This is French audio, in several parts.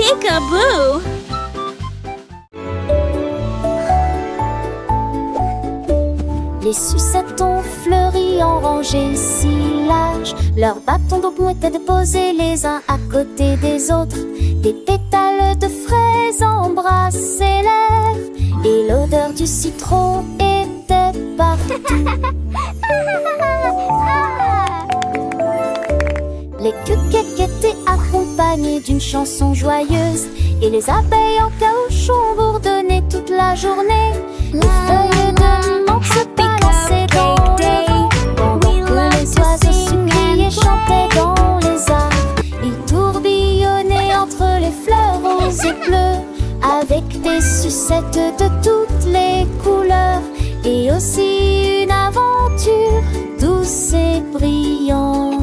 Peekaboo! Les sucettes ont fleuri en rangées si larges. Leurs bâtons d'eau étaient déposés les uns à côté des autres. Des pétales de fraises embrassaient l'air et l'odeur du citron était partout. Les cupcakes étaient accompagnés d'une chanson joyeuse et les abeilles en caoutchouc bourdonnaient toute la journée. Les feuilles de menthe se balançaient dans le vent pendant que les oiseaux sucriers et chantaient dans les arbres. Ils tourbillonnaient entre les fleurs roses et bleues avec des sucettes de toutes les couleurs et aussi une aventure douce et brillante.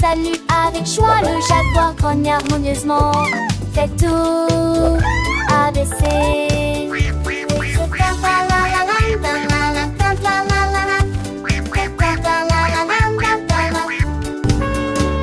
Salue avec joie, le jaguar grogne harmonieusement. Fait tout ABC.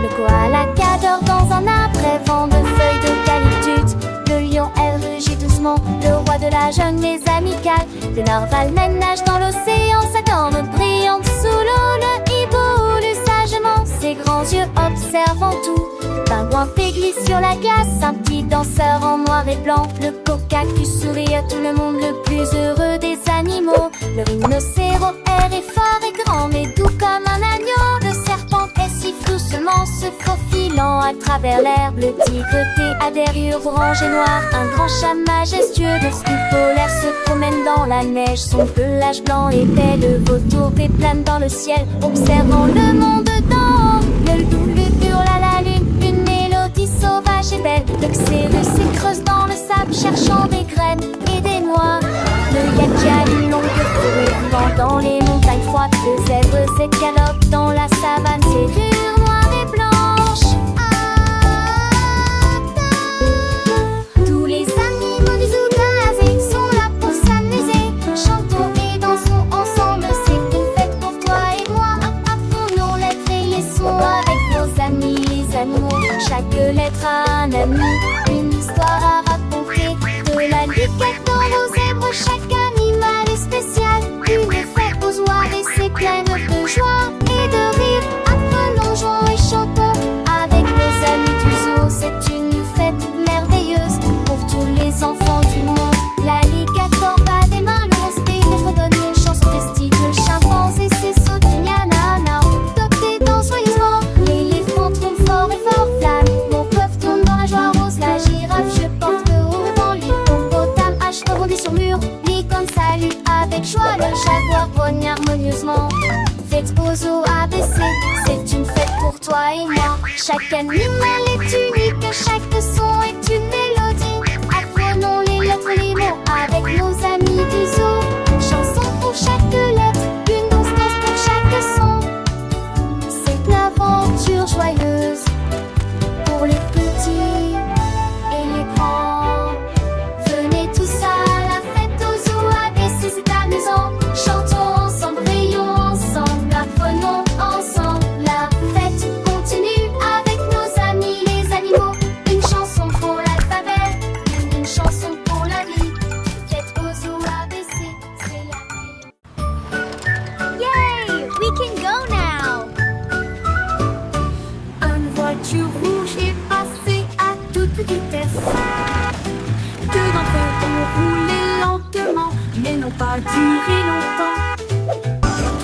Le koala cadre dans un arbre rêvant de feuilles d'eucalyptus. Le lion, elle rugit doucement, le roi de la jungle est amical. Le narval nage dans l'océan, sa corne brillante sous l'eau. Le hibou lut sagement, ses grands yeux observant tout. Pingouin glisse sur la glace, un petit danseur en noir et blanc. Le cocacus sourit à tout le monde, le plus heureux des animaux. Le rhinocéros est fort et grand, mais doux comme un agneau. Le serpent siffle doucement, se faufilant à travers l'herbe. Le tigre a des rayures orange et noir. Un grand chat majestueux de style polaire se promène dans la neige. Son pelage blanc épais, le vautour plane dans le ciel, observant le monde d'en haut. Le loup hurle à la lune, une mélodie sauvage et belle. Le xérus s'écreuse dans le sable, cherchant des graines et des noix. Le yaki a une longue fourrure vivant dans les montagnes froides. Le zèbre s'escalope dans la savane, ses rayures noires et blanches. Tous les animaux du zoo d'Asie sont là pour s'amuser. Chantons et dansons ensemble, c'est une fête pour toi et moi. Apprenons lettres et les sons avec nos amis les animaux. Chaque lettre a un ami, une histoire à raconter. De la liquette dans nos zèbres, chaque animal est spécial. Une fête aux oies et c'est plein de joie et de rire. Apprenons, jouons et chantons avec nos amis du zoo. C'est une fête merveilleuse pour tous les enfants du monde. L'alligator bat des mains longues et nous redonne une chanson festive. Le chimpanzé s'essaute une yanana, toque et danse joyeusement. L'éléphant trompe fort et fort flamme. Mon peuple tourne dans la joie rose. La girafe, je porte le haut devant lui. L'hippopotame hache rebondit sur mur. L'icône salue avec joie. Le jaguar grogne harmonieusement. Fête au zoo ABC, c'est une fête pour toi et moi. Chaque animal est unique, chaque son est une mélodie. Apprenons les lettres, les mots avec nos amis du zoo. Une chanson pour chaque lettre, une danse pour chaque son. C'est une aventure joyeuse pour les petits et les grands. Venez tous à la fête au zoo ABC, c'est amusant. Chantons ensemble, rions ensemble, apprenons ensemble. La fête continue avec nos amis n'ont pas duré longtemps.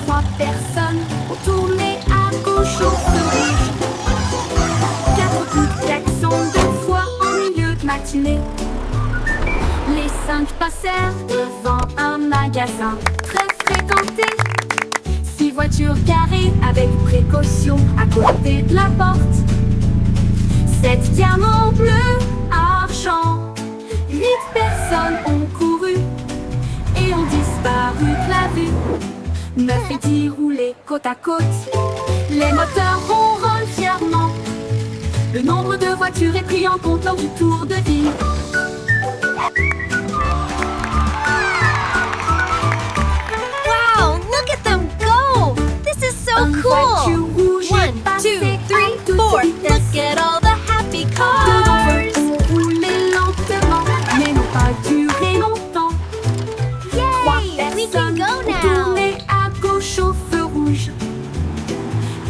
3 personnes ont tourné à gauche au feu rouge. 4 coups de klaxon 2 fois en milieu de matinée. Les 5 passèrent devant un magasin très fréquenté. 6 voitures garées avec précaution à côté de la porte. 7 diamants bleus, argent. 8 personnes ont couru et ont disparu de la vue. 9 et 10 roulaient côte à côte. Les moteurs ronronnent fièrement. Le nombre de voitures est pris en compte lors du tour de ville. Wow, look at them go! This is so cool! 1, 2, 3, 4. Look at all the happy cars! Ont roulé lentement, mais n'ont pas duré longtemps. 3 Yay! We can personnes go ont now! tourné à gauche au feu rouge.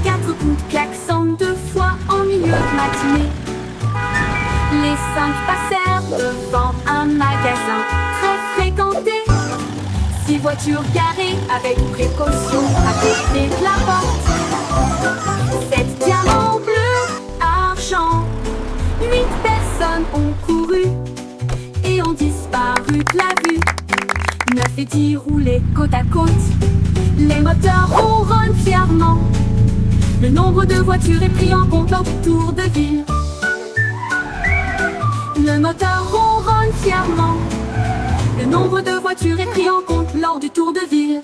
4 coups de klaxon 2 fois en milieu de matinée. Les 5 passèrent devant un magasin très fréquenté. 6 voitures garées avec précaution à côté de la porte. 7 diamants bleus, argent. 8 personnes ont couru et ont disparu de la vue. 9 et 10 roulaient côte à côte. Les moteurs ronronnent fièrement. Le nombre de voitures est pris en compte lors du tour de ville. Le moteur ronronne fièrement. Le nombre de voitures est pris en compte lors du tour de ville.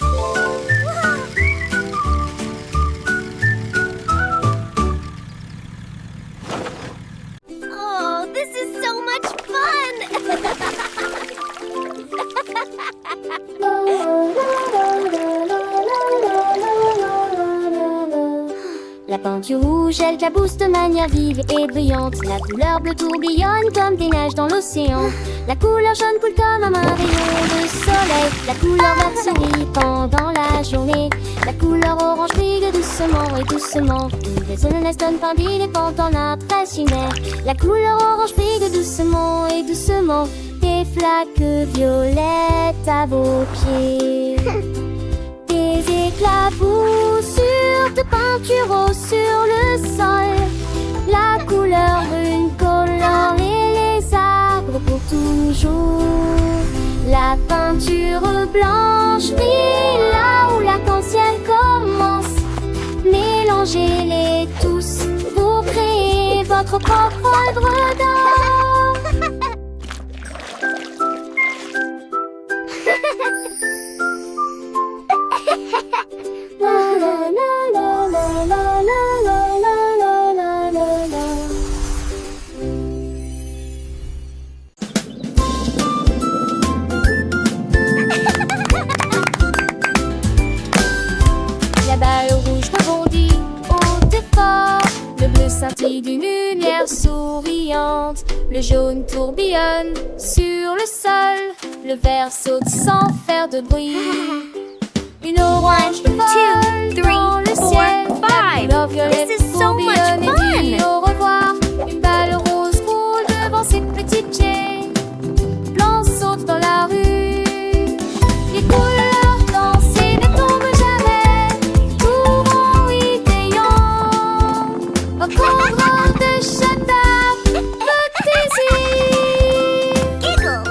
Oh, this is so much fun! La peinture rouge, elle éclabousse de manière vive et brillante. La couleur bleue tourbillonne comme des neiges dans l'océan. La couleur jaune coule comme un rayon de soleil. La couleur verte se rit pendant la journée. La couleur orange brille doucement et doucement. Tous les zones donnent pain d'île pendant l'impressionnaire. La couleur orange brille doucement et doucement. Des flaques violettes à vos pieds. Des éclaboussures de peinture rose sur le sol. La couleur brune colore les arbres pour toujours. La peinture blanche brille là où l'arc-en-ciel commence. Mélangez-les tous pour créer votre propre œuvre d'art. La balle rouge rebondit haut et fort. Le bleu scintille d'une lumière souriante. Le jaune tourbillonne sur le sol. Le vert saute sans faire de bruit. Une orange 1, 2, vole 3, dans le 4, ciel. 5. La couleur violette This is so much tourbillonne et dit fun. au revoir. Une balle rose roule devant ses petites jets. Blanc saute dans la rue. Les couleurs dansent et ne tombent jamais. Courant riant. Encombrant de chatard, fantaisie. Giggle!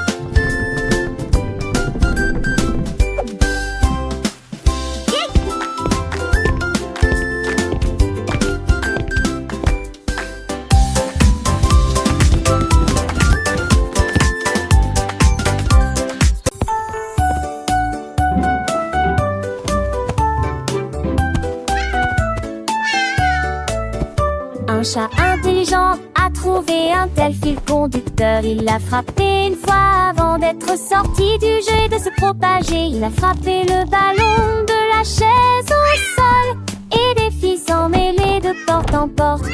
Un chat intelligent a trouvé un tel fil conducteur. Il l'a frappé une fois avant d'être sorti du jeu et de se propager. Il a frappé le ballon de la chaise au sol et des filles s'en mêlaient de porte en porte.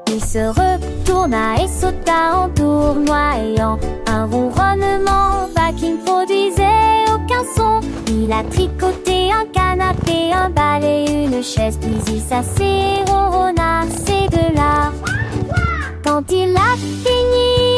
Il se retourna et sauta en tournoyant. Un ronronnement vague qui ne produisait aucun son. Il a tricoté un canapé, un balai, une chaise. Puis il s'assait, ronronna, c'est de l'art. Quand il a fini,